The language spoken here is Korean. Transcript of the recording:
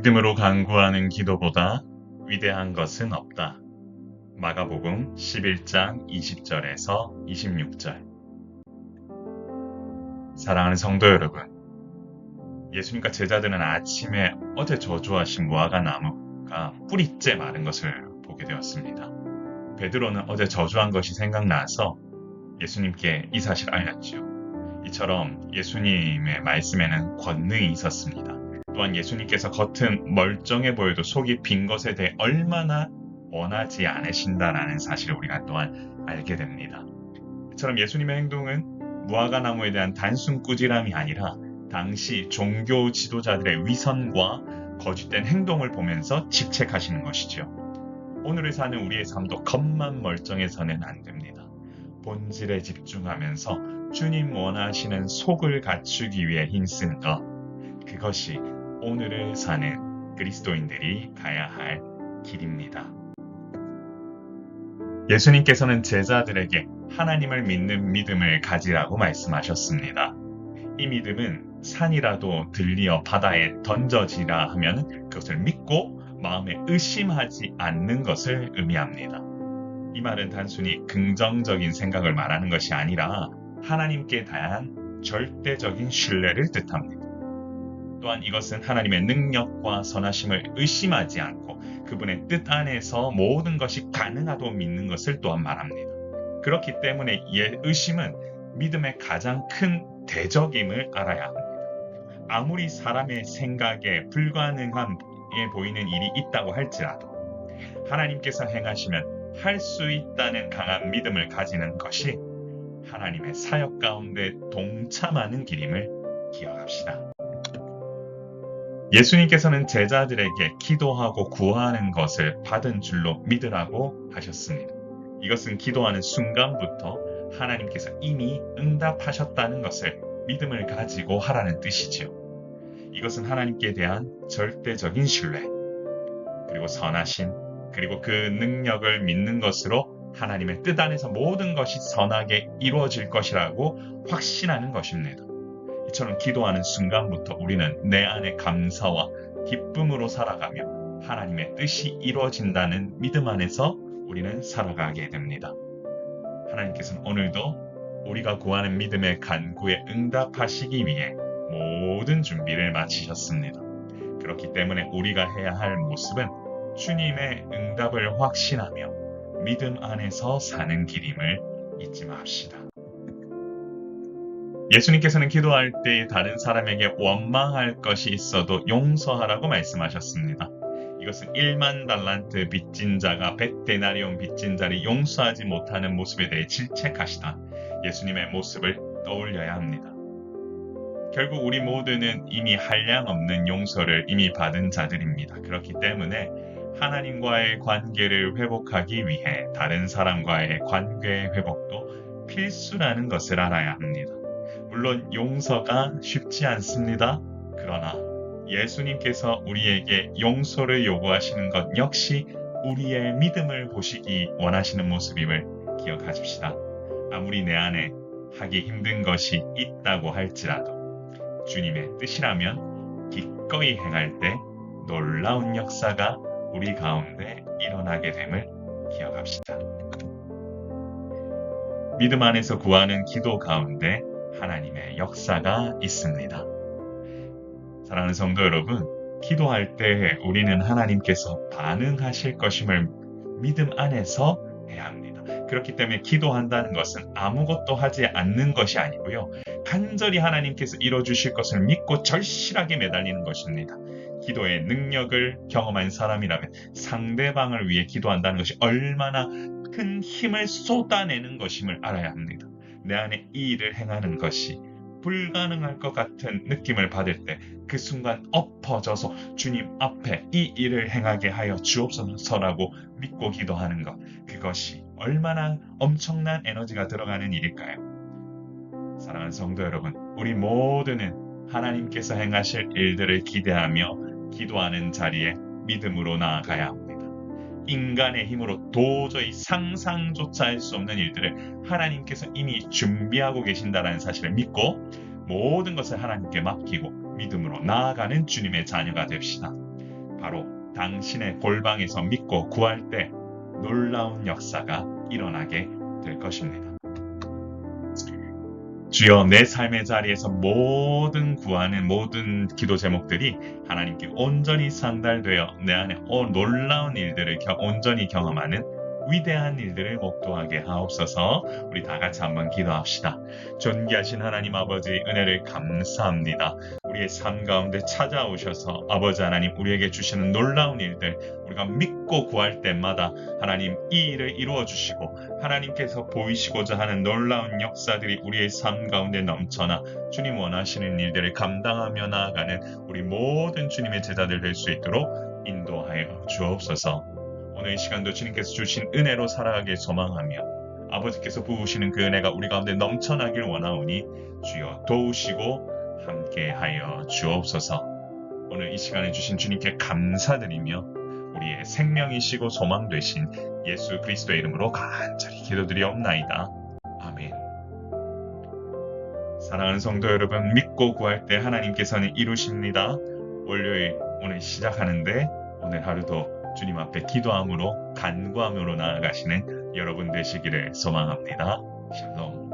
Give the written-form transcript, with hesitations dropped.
믿음으로 간구하는 기도보다 위대한 것은 없다. 마가복음 11장 20절에서 26절. 사랑하는 성도 여러분, 예수님과 제자들은 아침에 어제 저주하신 무화과 나무가 뿌리째 마른 것을 보게 되었습니다. 베드로는 어제 저주한 것이 생각나서 예수님께 이 사실을 알렸지요. 이처럼 예수님의 말씀에는 권능이 있었습니다. 또한 예수님께서 겉은 멀쩡해 보여도 속이 빈 것에 대해 얼마나 원하지 않으신다라는 사실을 우리가 또한 알게 됩니다. 이처럼 예수님의 행동은 무화과 나무에 대한 단순 꾸지람이 아니라 당시 종교 지도자들의 위선과 거짓된 행동을 보면서 직책하시는 것이죠. 오늘을 사는 우리의 삶도 겉만 멀쩡해서는 안 됩니다. 본질에 집중하면서 주님 원하시는 속을 갖추기 위해 힘쓰는 것, 그것이 오늘을 사는 그리스도인들이 가야 할 길입니다. 예수님께서는 제자들에게 하나님을 믿는 믿음을 가지라고 말씀하셨습니다. 이 믿음은 산이라도 들리어 바다에 던져지라 하면 그것을 믿고 마음에 의심하지 않는 것을 의미합니다. 이 말은 단순히 긍정적인 생각을 말하는 것이 아니라 하나님께 대한 절대적인 신뢰를 뜻합니다. 또한 이것은 하나님의 능력과 선하심을 의심하지 않고 그분의 뜻 안에서 모든 것이 가능하다고 믿는 것을 또한 말합니다. 그렇기 때문에 의심은 믿음의 가장 큰 대적임을 알아야 합니다. 아무리 사람의 생각에 불가능한 보이는 일이 있다고 할지라도 하나님께서 행하시면 할 수 있다는 강한 믿음을 가지는 것이 하나님의 사역 가운데 동참하는 길임을 기억합시다. 예수님께서는 제자들에게 기도하고 구하는 것을 받은 줄로 믿으라고 하셨습니다. 이것은 기도하는 순간부터 하나님께서 이미 응답하셨다는 것을 믿음을 가지고 하라는 뜻이지요. 이것은 하나님께 대한 절대적인 신뢰, 그리고 선하심, 그리고 그 능력을 믿는 것으로 하나님의 뜻 안에서 모든 것이 선하게 이루어질 것이라고 확신하는 것입니다. 이처럼 기도하는 순간부터 우리는 내 안의 감사와 기쁨으로 살아가며 하나님의 뜻이 이루어진다는 믿음 안에서 우리는 살아가게 됩니다. 하나님께서는 오늘도 우리가 구하는 믿음의 간구에 응답하시기 위해 모든 준비를 마치셨습니다. 그렇기 때문에 우리가 해야 할 모습은 주님의 응답을 확신하며 믿음 안에서 사는 길임을 잊지 맙시다. 예수님께서는 기도할 때 다른 사람에게 원망할 것이 있어도 용서하라고 말씀하셨습니다. 이것은 1만 달란트 빚진 자가 100데나리온 빚진 자를 용서하지 못하는 모습에 대해 질책하시던 예수님의 모습을 떠올려야 합니다. 결국 우리 모두는 이미 한량없는 용서를 이미 받은 자들입니다. 그렇기 때문에 하나님과의 관계를 회복하기 위해 다른 사람과의 관계 회복도 필수라는 것을 알아야 합니다. 물론 용서가 쉽지 않습니다. 그러나 예수님께서 우리에게 용서를 요구하시는 것 역시 우리의 믿음을 보시기 원하시는 모습임을 기억하십시다. 아무리 내 안에 하기 힘든 것이 있다고 할지라도 주님의 뜻이라면 기꺼이 행할 때 놀라운 역사가 우리 가운데 일어나게 됨을 기억합시다. 믿음 안에서 구하는 기도 가운데 하나님의 역사가 있습니다. 사랑하는 성도 여러분, 기도할 때 우리는 하나님께서 반응하실 것임을 믿음 안에서 해야 합니다. 그렇기 때문에 기도한다는 것은 아무것도 하지 않는 것이 아니고요. 간절히 하나님께서 이뤄주실 것을 믿고 절실하게 매달리는 것입니다. 기도의 능력을 경험한 사람이라면 상대방을 위해 기도한다는 것이 얼마나 큰 힘을 쏟아내는 것임을 알아야 합니다. 내 안에 이 일을 행하는 것이 불가능할 것 같은 느낌을 받을 때 그 순간 엎어져서 주님 앞에 이 일을 행하게 하여 주옵소서라고 믿고 기도하는 것, 그것이 얼마나 엄청난 에너지가 들어가는 일일까요? 사랑하는 성도 여러분, 우리 모두는 하나님께서 행하실 일들을 기대하며 기도하는 자리에 믿음으로 나아가야 합니다. 인간의 힘으로 도저히 상상조차 할 수 없는 일들을 하나님께서 이미 준비하고 계신다는 사실을 믿고 모든 것을 하나님께 맡기고 믿음으로 나아가는 주님의 자녀가 됩시다. 바로 당신의 골방에서 믿고 구할 때 놀라운 역사가 일어나게 될 것입니다. 주여, 내 삶의 자리에서 모든 구하는 모든 기도 제목들이 하나님께 온전히 상달되어 내 안에 놀라운 일들을 온전히 경험하는 위대한 일들을 목도하게 하옵소서. 우리 다 같이 한번 기도합시다. 존귀하신 하나님 아버지, 은혜를 감사합니다. 우리의 삶 가운데 찾아오셔서 아버지 하나님 우리에게 주시는 놀라운 일들, 우리가 믿고 구할 때마다 하나님 이 일을 이루어 주시고 하나님께서 보이시고자 하는 놀라운 역사들이 우리의 삶 가운데 넘쳐나 주님 원하시는 일들을 감당하며 나아가는 우리 모든 주님의 제자들 될 수 있도록 인도하여 주옵소서. 오늘 이 시간도 주님께서 주신 은혜로 살아가길 소망하며 아버지께서 부으시는 그 은혜가 우리 가운데 넘쳐나길 원하오니 주여 도우시고 함께하여 주옵소서. 오늘 이 시간에 주신 주님께 감사드리며 우리의 생명이시고 소망 되신 예수 그리스도의 이름으로 간절히 기도드리옵나이다. 아멘. 사랑하는 성도 여러분, 믿고 구할 때 하나님께서는 이루십니다. 월요일 오늘 시작하는데 오늘 하루도 주님 앞에 기도함으로 간구함으로 나아가시는 여러분 되시기를 소망합니다. 샬롬.